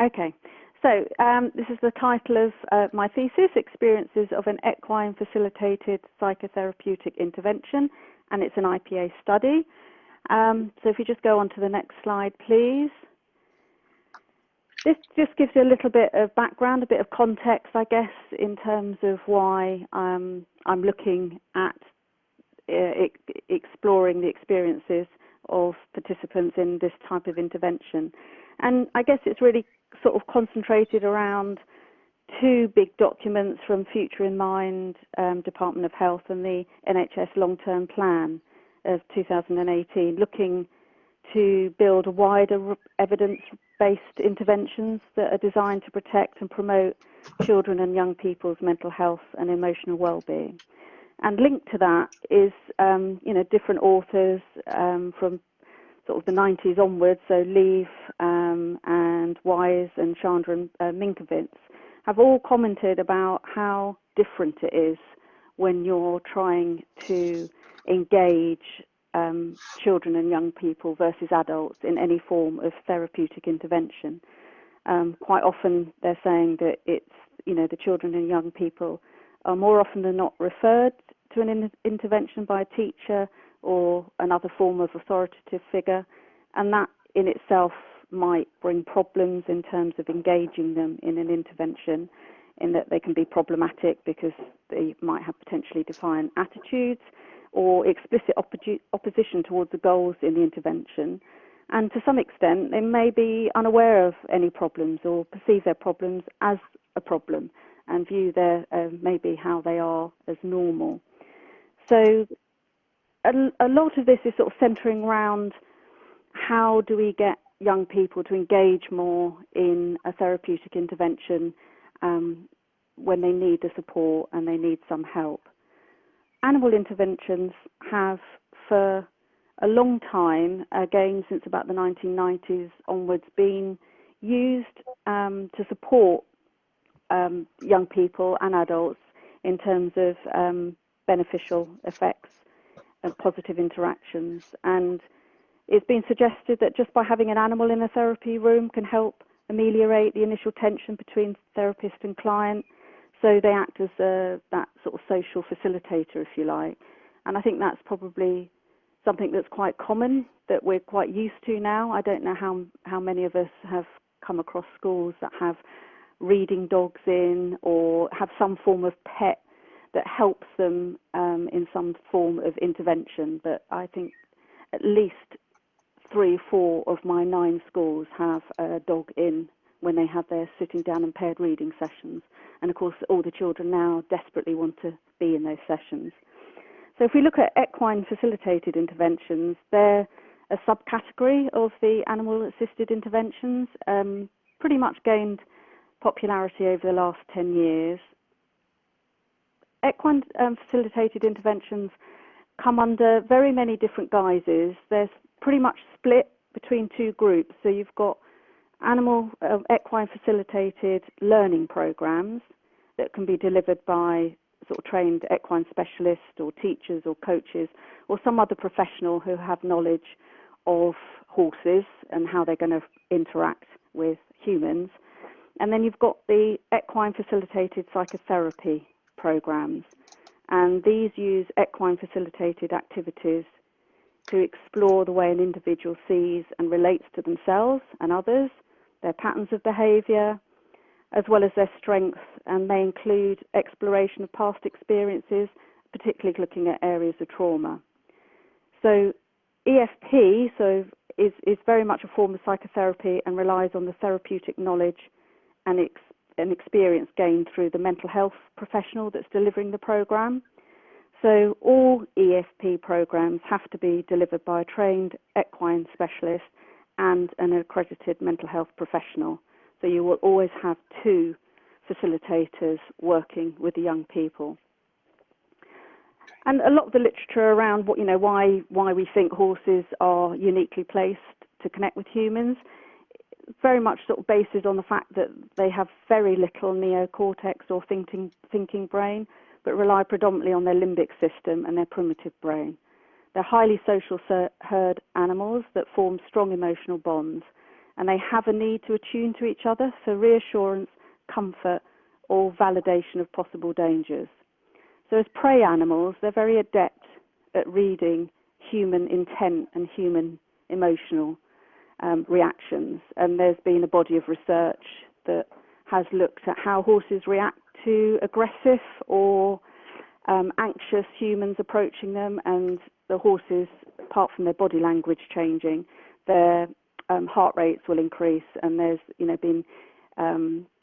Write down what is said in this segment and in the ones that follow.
Okay, so this is the title of my thesis, Experiences of an Equine Facilitated Psychotherapeutic Intervention, and it's an IPA study. So if you just go on to the next slide, please. This just gives you a little bit of background, a bit of context, I guess, in terms of why I'm looking at exploring the experiences of participants in this type of intervention. And I guess it's really sort of concentrated around two big documents from Future in Mind, Department of Health, and the NHS Long-Term Plan of 2018, looking to build wider evidence-based interventions that are designed to protect and promote children and young people's mental health and emotional well-being. And linked to that is, different authors from sort of the 90s onwards, so Leave and Wise and Chandra and Minkovitz, have all commented about how different it is when you're trying to engage children and young people versus adults in any form of therapeutic intervention. Quite often they're saying that it's, the children and young people are more often than not referred to an intervention by a teacher or another form of authoritative figure, and that in itself might bring problems in terms of engaging them in an intervention, in that they can be problematic because they might have potentially defiant attitudes or explicit opposition towards the goals in the intervention. And to some extent, they may be unaware of any problems or perceive their problems as a problem and view their maybe how they are as normal. So a lot of this is sort of centering around how do we get young people to engage more in a therapeutic intervention when they need the support and they need some help. Animal interventions have, for a long time, again since about the 1990s onwards, been used to support young people and adults in terms of beneficial effects and positive interactions. And it's been suggested that just by having an animal in a therapy room can help ameliorate the initial tension between therapist and client. So they act as that sort of social facilitator, if you like. And I think that's probably something that's quite common, that we're quite used to now. I don't know how many of us have come across schools that have reading dogs in or have some form of pet that helps them in some form of intervention. But I think at least 3 or 4 of my 9 schools have a dog in when they have their sitting down and paired reading sessions. And of course, all the children now desperately want to be in those sessions. So if we look at equine facilitated interventions, they're a subcategory of the animal-assisted interventions, pretty much gained popularity over the last 10 years. Equine facilitated interventions come under very many different guises. There's pretty much split between 2 groups. So you've got equine facilitated learning programs that can be delivered by sort of trained equine specialists or teachers or coaches or some other professional who have knowledge of horses and how they're going to interact with humans. And then you've got the equine facilitated psychotherapy programs, and these use equine facilitated activities to explore the way an individual sees and relates to themselves and others, their patterns of behaviour, as well as their strengths, and they include exploration of past experiences, particularly looking at areas of trauma. So EFP is very much a form of psychotherapy and relies on the therapeutic knowledge and experience gained through the mental health professional that's delivering the program. So all EFP programs have to be delivered by a trained equine specialist and an accredited mental health professional. So you will always have 2 facilitators working with the young people. And a lot of the literature around why we think horses are uniquely placed to connect with humans very much sort of bases on the fact that they have very little neocortex or thinking brain, but rely predominantly on their limbic system and their primitive brain. They're highly social herd animals that form strong emotional bonds, and they have a need to attune to each other for reassurance, comfort, or validation of possible dangers. So as prey animals, they're very adept at reading human intent and human emotional reactions. And there's been a body of research that has looked at how horses react to aggressive or anxious humans approaching them, and the horses, apart from their body language changing, their heart rates will increase, and there's been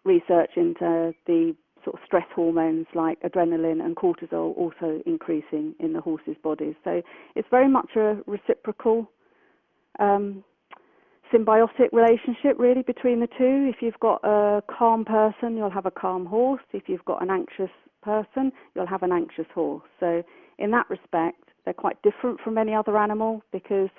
research into the sort of stress hormones like adrenaline and cortisol also increasing in the horses' bodies. So it's very much a reciprocal symbiotic relationship really between the two. If you've got a calm person, you'll have a calm horse. If you've got an anxious person, you'll have an anxious horse. So in that respect, they're quite different from any other animal, because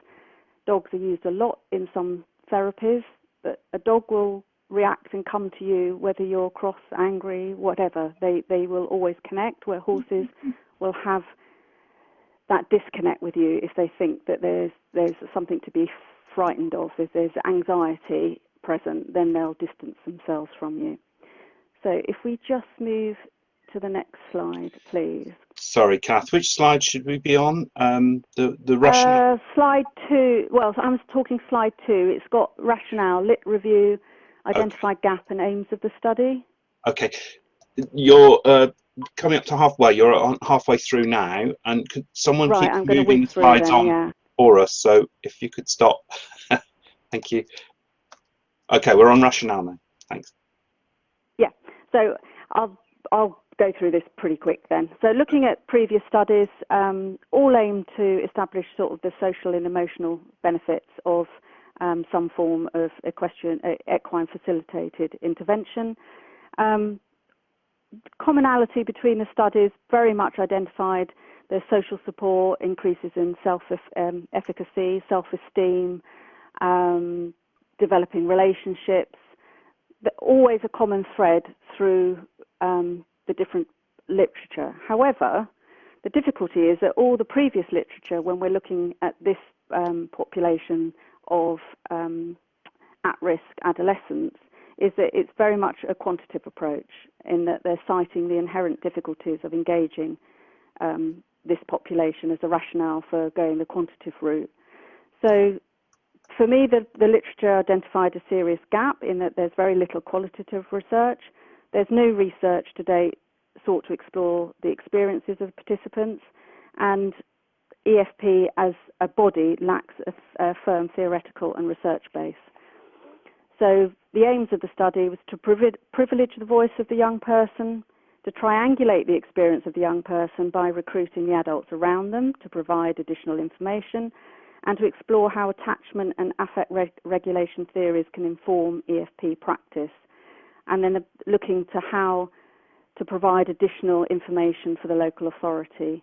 dogs are used a lot in some therapies, but a dog will react and come to you whether you're cross, angry, whatever. They will always connect, where horses will have that disconnect with you if they think that there's something to be frightened of. If there's anxiety present, then they'll distance themselves from you. So if we just move to the next slide, please. Sorry, Kath, which slide should we be on? The rationale? Slide 2. Well, I'm talking slide 2. It's got rationale, lit review, identify gap and aims of the study. Okay. You're coming up to halfway. You're on halfway through now, and could someone keep moving the slides on for us? So if you could stop. Thank you. Okay, we're on rationale now. Thanks. Yeah. So I'll go through this pretty quick then. So looking at previous studies, all aim to establish sort of the social and emotional benefits of some form of equine facilitated intervention. Commonality between the studies very much identified the social support, increases in self-efficacy, self-esteem, developing relationships. Always a common thread through the different literature. However, the difficulty is that all the previous literature, when we're looking at this population of at-risk adolescents, is that it's very much a quantitative approach, in that they're citing the inherent difficulties of engaging this population as a rationale for going the quantitative route. So for me, the literature identified a serious gap in that there's very little qualitative research. There's no research to date sought to explore the experiences of participants, and EFP as a body lacks a firm theoretical and research base. So the aims of the study was to privilege the voice of the young person, to triangulate the experience of the young person by recruiting the adults around them to provide additional information, and to explore how attachment and affect regulation theories can inform EFP practice, and then looking to how to provide additional information for the local authority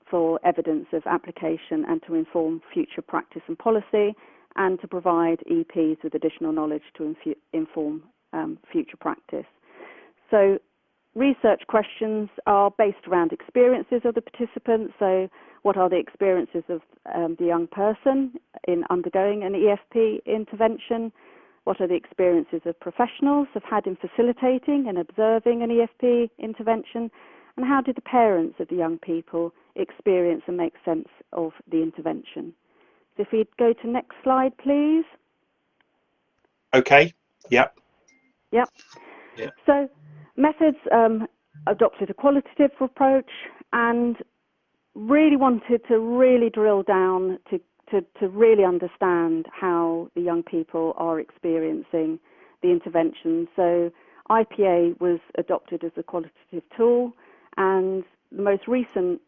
for evidence of application, and to inform future practice and policy, and to provide EPs with additional knowledge to inform future practice. So research questions are based around experiences of the participants. So what are the experiences of the young person in undergoing an EFP intervention? What are the experiences of professionals have had in facilitating and observing an EFP intervention? And how did the parents of the young people experience and make sense of the intervention? So if we go to next slide, please. Okay. Yep. Yep. Yeah. So methods adopted a qualitative approach and really wanted to really drill down to really understand how the young people are experiencing the intervention. So IPA was adopted as a qualitative tool, and the most recent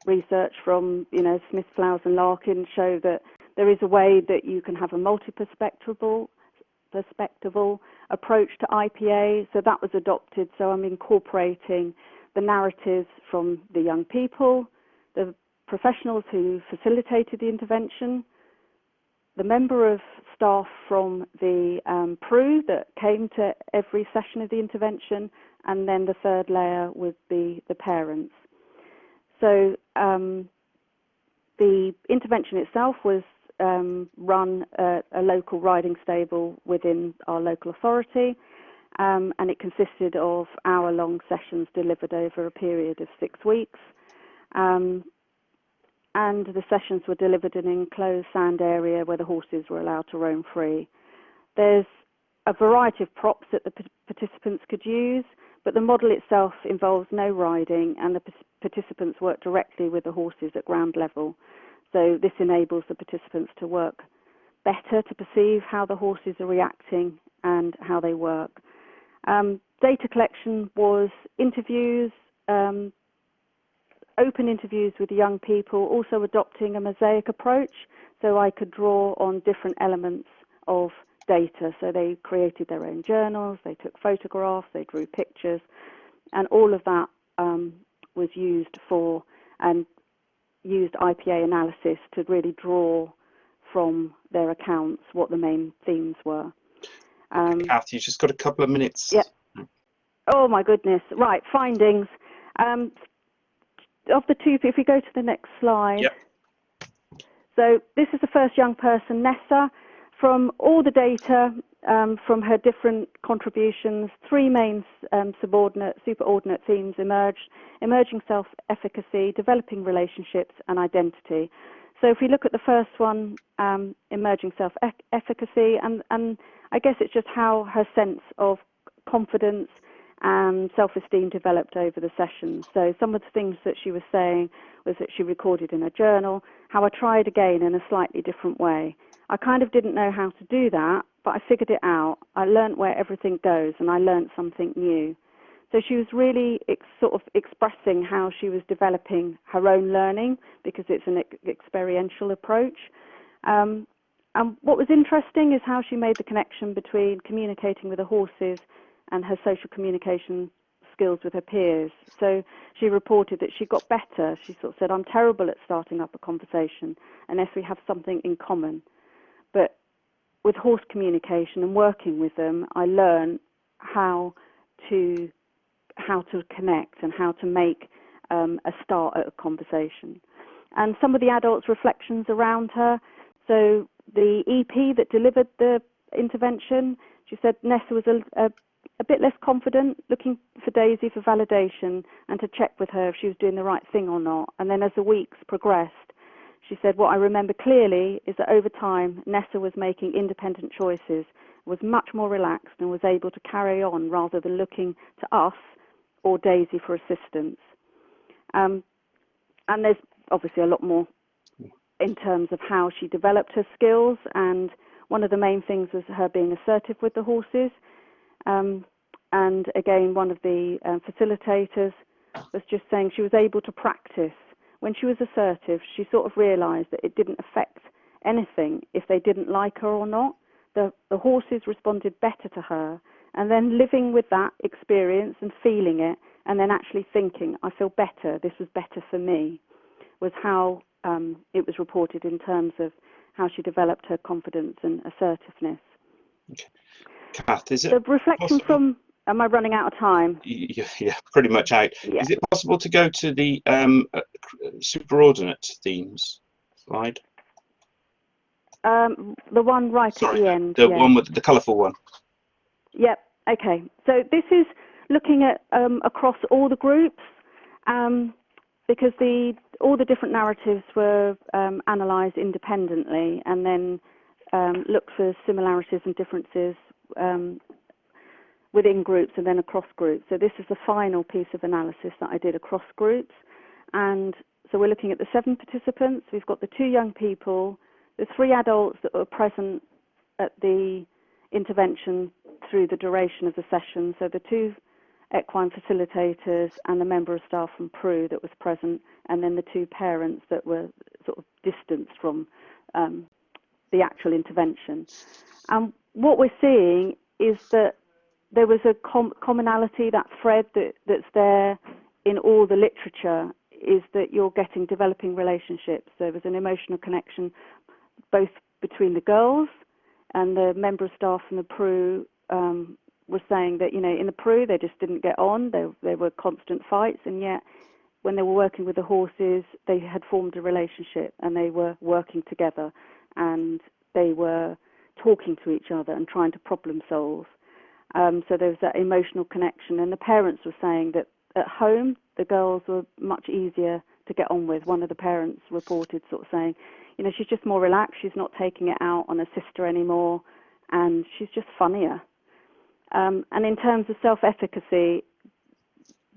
research from Smith, Flowers and Larkin show that there is a way that you can have a multiperspectival approach to IPA. So that was adopted. So I'm incorporating the narratives from the young people, the professionals who facilitated the intervention, the member of staff from the PRU that came to every session of the intervention, and then the third layer would be the parents. So the intervention itself was run a local riding stable within our local authority, and it consisted of hour-long sessions delivered over a period of 6 weeks. And the sessions were delivered in an enclosed sand area where the horses were allowed to roam free. There's a variety of props that the participants could use, but the model itself involves no riding, and the participants work directly with the horses at ground level. So this enables the participants to work better, to perceive how the horses are reacting and how they work. Data collection was interviews, open interviews with young people, also adopting a Mosaic approach, so I could draw on different elements of data. So they created their own journals, they took photographs, they drew pictures, and all of that was used for, and used IPA analysis to really draw from their accounts what the main themes were. Kath, you've just got a couple of minutes. Yeah. Oh my goodness. Right, findings. Of the two, if we go to the next slide. Yep. So this is the first young person, Nessa. From all the data, from her different contributions, 3 main super-ordinate themes emerged: emerging self-efficacy, developing relationships, and identity. So if we look at the first one, emerging self-efficacy, and I guess it's just how her sense of confidence and self-esteem developed over the session. So some of the things that she was saying was that she recorded in her journal, how I tried again in a slightly different way. I kind of didn't know how to do that, but I figured it out. I learned where everything goes, and I learned something new. So she was really sort of expressing how she was developing her own learning, because it's an experiential approach. And what was interesting is how she made the connection between communicating with the horses and her social communication skills with her peers. So she reported that she got better. She sort of said, I'm terrible at starting up a conversation unless we have something in common. But with horse communication and working with them, I learned how to connect and how to make a start at a conversation. And some of the adults' reflections around her. So the EP that delivered the intervention, she said Nessa was a bit less confident, looking for Daisy for validation and to check with her if she was doing the right thing or not. And then as the weeks progressed, she said, what I remember clearly is that over time, Nessa was making independent choices, was much more relaxed, and was able to carry on rather than looking to us or Daisy for assistance. And there's obviously a lot more in terms of how she developed her skills. And one of the main things was her being assertive with the horses. And again, one of the facilitators was just saying she was able to practice. When she was assertive, she sort of realized that it didn't affect anything if they didn't like her or not. The horses responded better to her. And then living with that experience and feeling it, and then actually thinking, I feel better, this was better for me, was how it was reported in terms of how she developed her confidence and assertiveness. Okay. Kath, is it the reflection possible? From, am I running out of time? Yeah, pretty much out. Yeah. Is it possible to go to the super-ordinate themes slide? The one right at the end. The one with the colourful one. Yep. Okay. So this is looking at across all the groups, because all the different narratives were analysed independently, and then looked for similarities and differences within groups and then across groups. So this is the final piece of analysis that I did across groups. And so we're looking at the 7 participants. We've got the 2 young people, the 3 adults that were present at the intervention through the duration of the session. So the 2 equine facilitators and the member of staff from PRU that was present, and then the 2 parents that were sort of distanced from the actual intervention. And what we're seeing is that there was a commonality, that thread that's there in all the literature, is that you're getting developing relationships. There was an emotional connection both between the girls, and the member of staff from the PRU was saying that, you know, in the PRU they just didn't get on, there were constant fights, and yet when they were working with the horses they had formed a relationship and they were working together. and they were talking to each other and trying to problem solve. So there was that emotional connection, and the parents were saying that at home the girls were much easier to get on with. One of the parents reported sort of saying, you know, she's just more relaxed, she's not taking it out on her sister anymore, and she's just funnier. And in terms of self-efficacy,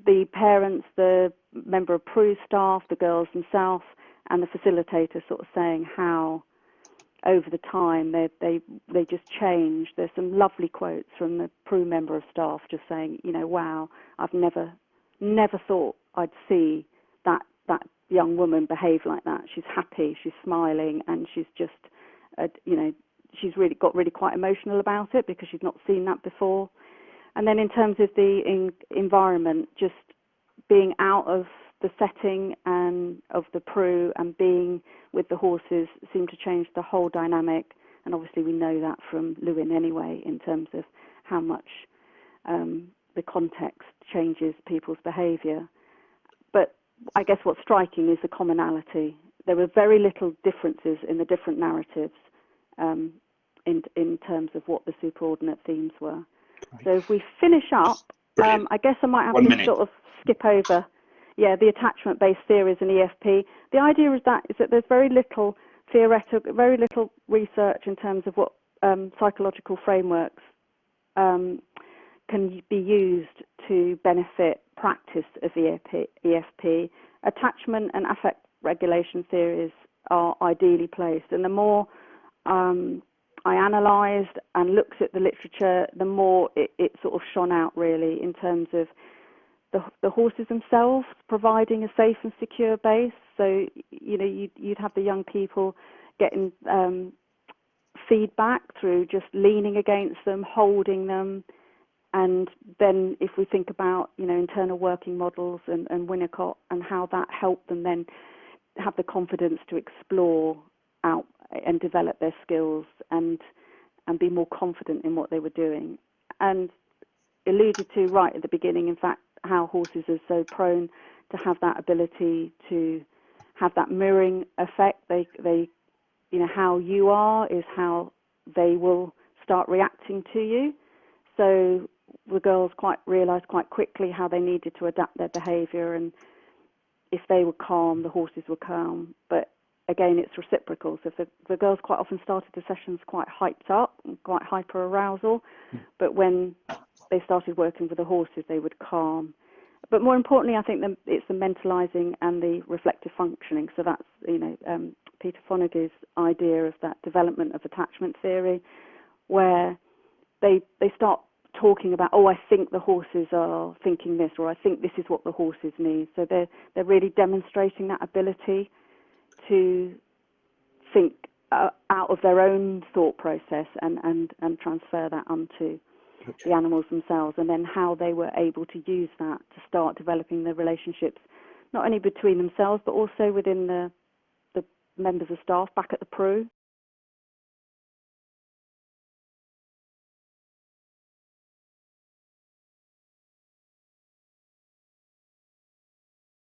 the parents, the member of PRU staff, the girls themselves, and the facilitator sort of saying how over the time they just changed. There's some lovely quotes from the PRU member of staff just saying, you know, wow, I've never thought I'd see that young woman behave like that. She's happy, she's smiling, and she's just, you know, she's really got quite emotional about it because she's not seen that before. And then in terms of the environment, just being out of the setting and of the PRU and being with the horses seemed to change the whole dynamic. And obviously we know that from Lewin anyway, in terms of how much the context changes people's behaviour. But I guess what's striking is the commonality. There were very little differences in the different narratives in terms of what the superordinate themes were. Great. So if we finish up, I guess I might have to sort of skip over, the attachment-based theories in EFP. The idea is that there's very little theoretical, very little research in terms of what psychological frameworks can be used to benefit practice of EFP. Attachment and affect regulation theories are ideally placed, and the more I analysed and looked at the literature, the more it sort of shone out really in terms of the horses themselves providing a safe and secure base. So, you know, you'd have the young people getting feedback through just leaning against them, holding them. And then if we think about, you know, internal working models and Winnicott and how that helped them then have the confidence to explore out and develop their skills and be more confident in what they were doing. And alluded to right at the beginning, in fact, how horses are so prone to have that ability to have that mirroring effect. They you know, how you are is how they will start reacting to you. So the girls realised quite quickly how they needed to adapt their behaviour, and if they were calm, the horses were calm. But again, it's reciprocal. So the girls quite often started the sessions quite hyped up, quite hyper arousal, but when they started working with the horses, they would calm. But more importantly, I think it's the mentalising and the reflective functioning. So that's, you know, Peter Fonagy's idea of that development of attachment theory, where they start talking about, oh, I think the horses are thinking this, or I think this is what the horses need. So they're really demonstrating that ability to think out of their own thought process and transfer that onto the animals themselves, and then how they were able to use that to start developing the relationships, not only between themselves, but also within the members of staff back at the PRU.